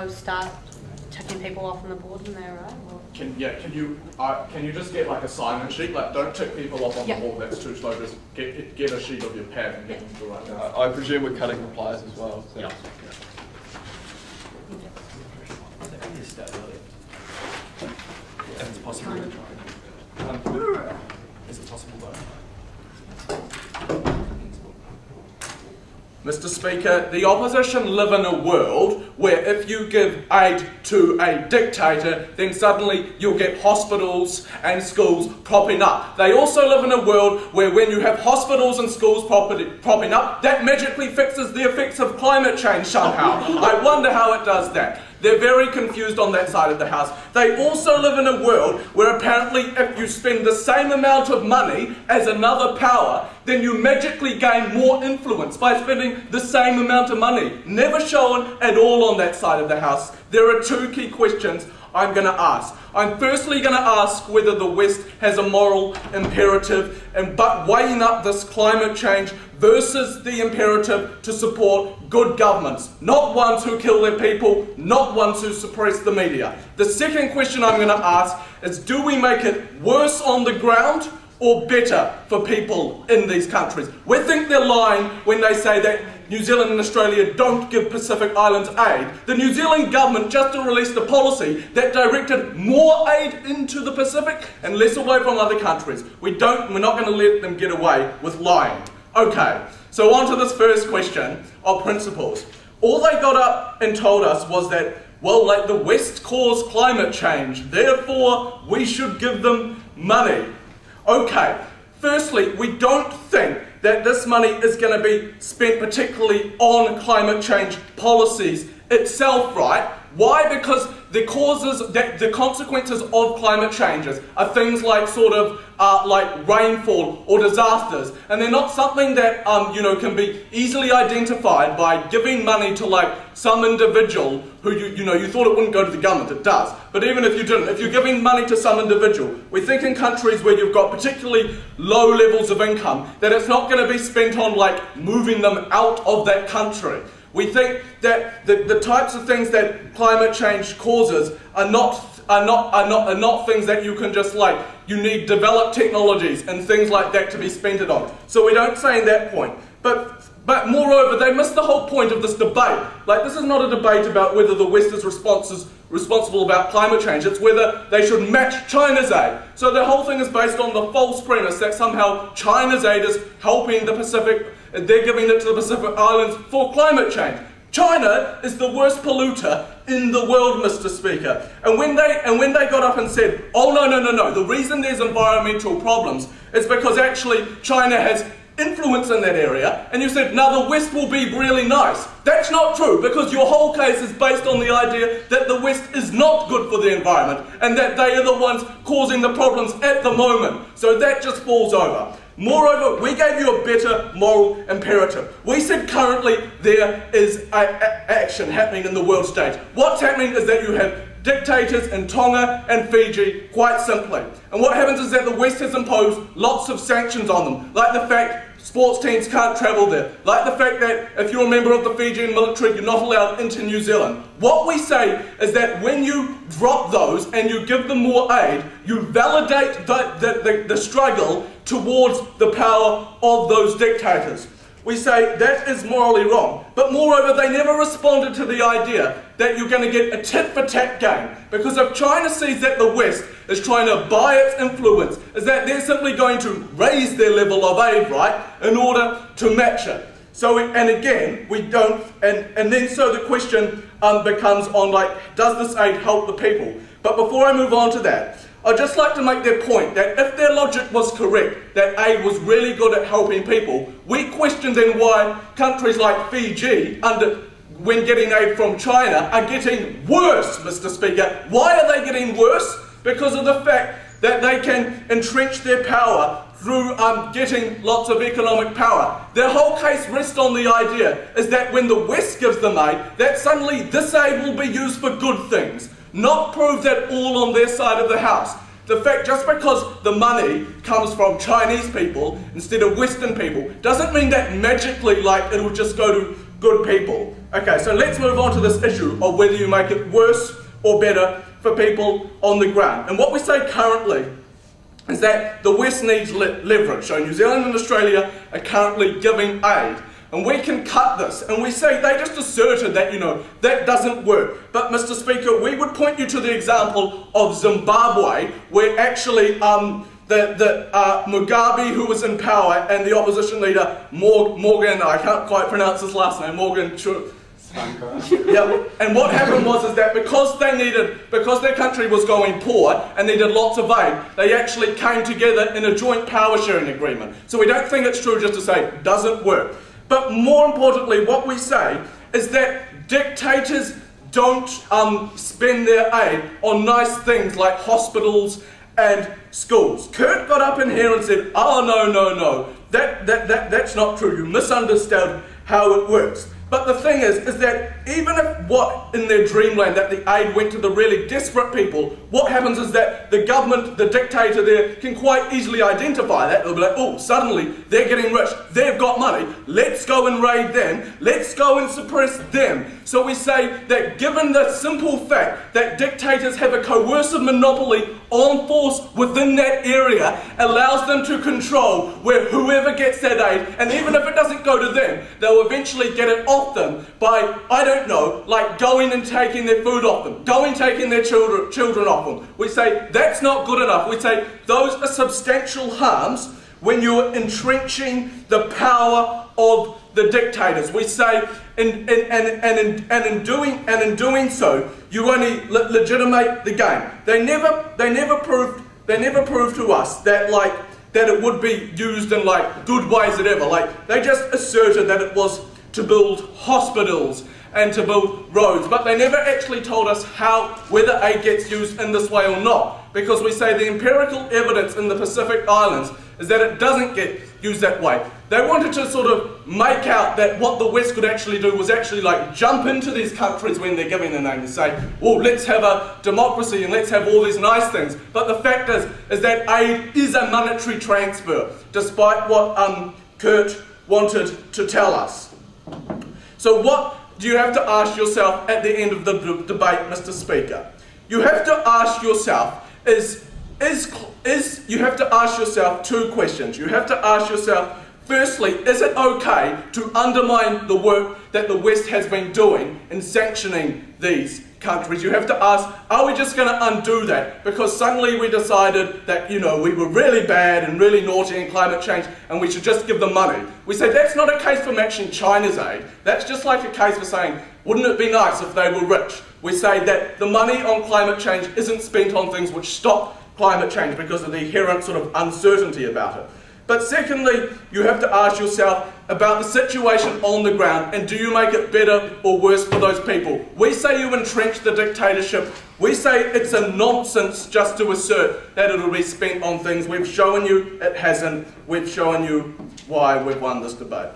Start ticking people off on the board when they arrive? Or? Can you just get like a sign-in sheet? Like, don't tick people off on the board. That's too slow. Just get a sheet of your pad and get them to write down. I presume we're cutting replies as well. So. Yeah. If it's possible. Is it possible though? Mr. Speaker, the opposition live in a world where if you give aid to a dictator, then suddenly you'll get hospitals and schools propping up. They also live in a world where when you have hospitals and schools propping up, that magically fixes the effects of climate change somehow. I wonder how it does that. They're very confused on that side of the house. They also live in a world where apparently if you spend the same amount of money as another power, then you magically gain more influence by spending the same amount of money. Never shown at all on that side of the house. There are two key questions I'm going to ask. I'm firstly going to ask whether the West has a moral imperative but weighing up this climate change versus the imperative to support good governments, not ones who kill their people, not ones who suppress the media. The second question I'm going to ask is, do we make it worse on the ground or better for people in these countries? We think they're lying when they say that New Zealand and Australia don't give Pacific Islands aid. The New Zealand government just released a policy that directed more aid into the Pacific and less away from other countries. We're not going to let them get away with lying. Okay, so on to this first question of principles. All they got up and told us was that, well, like the West caused climate change, therefore we should give them money. Okay, firstly, we don't think that this money is going to be spent particularly on climate change policies itself, right? Why? Because the consequences of climate changes are things like like rainfall or disasters, and they're not something that can be easily identified by giving money to like some individual who you thought it wouldn't go to the government. It does, but even if you didn't, if you're giving money to some individual, we think in countries where you've got particularly low levels of income that it's not going to be spent on like moving them out of that country. We think that the types of things that climate change causes are not things that you can just like, you need developed technologies and things like that to be spent it on. So we don't say in that point. But moreover, they miss the whole point of this debate. Like, this is not a debate about whether the West is responsible about climate change. It's whether they should match China's aid. So the whole thing is based on the false premise that somehow China's aid is helping the Pacific. They're giving it to the Pacific Islands for climate change. China is the worst polluter in the world, Mr. Speaker. And when they got up and said, oh no, the reason there's environmental problems is because actually China has influence in that area, and you said, now the West will be really nice. That's not true, because your whole case is based on the idea that the West is not good for the environment, and that they are the ones causing the problems at the moment. So that just falls over. Moreover, we gave you a better moral imperative. We said currently there is action happening in the world stage. What's happening is that you have dictators in Tonga and Fiji, quite simply. And what happens is that the West has imposed lots of sanctions on them, like the fact sports teams can't travel there, like the fact that if you're a member of the Fijian military, you're not allowed into New Zealand. What we say is that when you drop those and you give them more aid, you validate the struggle towards the power of those dictators. We say that is morally wrong. But moreover, they never responded to the idea that you're going to get a tit-for-tat game. Because if China sees that the West is trying to buy its influence, is that they're simply going to raise their level of aid, right, in order to match it. So, and again, we don't, and then so the question becomes on like, does this aid help the people? But before I move on to that, I'd just like to make their point that if their logic was correct, that aid was really good at helping people, we question then why countries like Fiji, when getting aid from China, are getting worse, Mr. Speaker. Why are they getting worse? Because of the fact that they can entrench their power through getting lots of economic power. Their whole case rests on the idea is that when the West gives them aid, that suddenly this aid will be used for good things. Not prove that all on their side of the house. The fact just because the money comes from Chinese people instead of Western people doesn't mean that magically like it'll just go to good people. Okay, so let's move on to this issue of whether you make it worse or better for people on the ground. And what we say currently is that the West needs leverage. So New Zealand and Australia are currently giving aid. And we can cut this. And we say they just asserted that, you know, that doesn't work. But Mr. Speaker, we would point you to the example of Zimbabwe, where actually Mugabe, who was in power, and the opposition leader, Morgan, I can't quite pronounce his last name, yeah, and what happened was that because their country was going poor and needed lots of aid, they actually came together in a joint power sharing agreement. So we don't think it's true just to say it doesn't work. But more importantly, what we say is that dictators don't spend their aid on nice things like hospitals and schools. Kurt got up in here and said, oh no, that's not true, you misunderstood how it works. But the thing is that even if what in their dreamland that the aid went to the really desperate people, what happens is that the government, the dictator there, can quite easily identify that. They'll be like, oh, suddenly they're getting rich, they've got money, let's go and raid them, let's go and suppress them. So we say that given the simple fact that dictators have a coercive monopoly on force within that area, allows them to control where whoever gets that aid, and even if it doesn't go to them, they'll eventually get it off them by, I don't know, like going and taking their food off them, going and taking their children off them. We say that's not good enough. We say those are substantial harms when you're entrenching the power of the dictators. We say in doing so, you only legitimate the game. They never proved to us that it would be used in like good ways and ever. Like they just asserted that it was to build hospitals and to build roads, but they never actually told us whether aid gets used in this way or not, because we say the empirical evidence in the Pacific Islands is that it doesn't get used that way. They wanted to sort of make out that what the West could actually do was actually like jump into these countries when they're giving the name and say, well, let's have a democracy and let's have all these nice things. But the fact is that aid is a monetary transfer, despite what Kurt wanted to tell us. So what do you have to ask yourself at the end of the debate, Mr. Speaker? You have to ask yourself you have to ask yourself two questions. You have to ask yourself, firstly, is it okay to undermine the work that the West has been doing in sanctioning these countries? You have to ask, are we just going to undo that because suddenly we decided that, you know, we were really bad and really naughty in climate change and we should just give them money? We say that's not a case for matching China's aid. That's just like a case for saying, wouldn't it be nice if they were rich? We say that the money on climate change isn't spent on things which stop climate change because of the inherent sort of uncertainty about it. But secondly, you have to ask yourself about the situation on the ground, and do you make it better or worse for those people? We say you entrench the dictatorship. We say it's a nonsense just to assert that it'll be spent on things. We've shown you it hasn't. We've shown you why we've won this debate.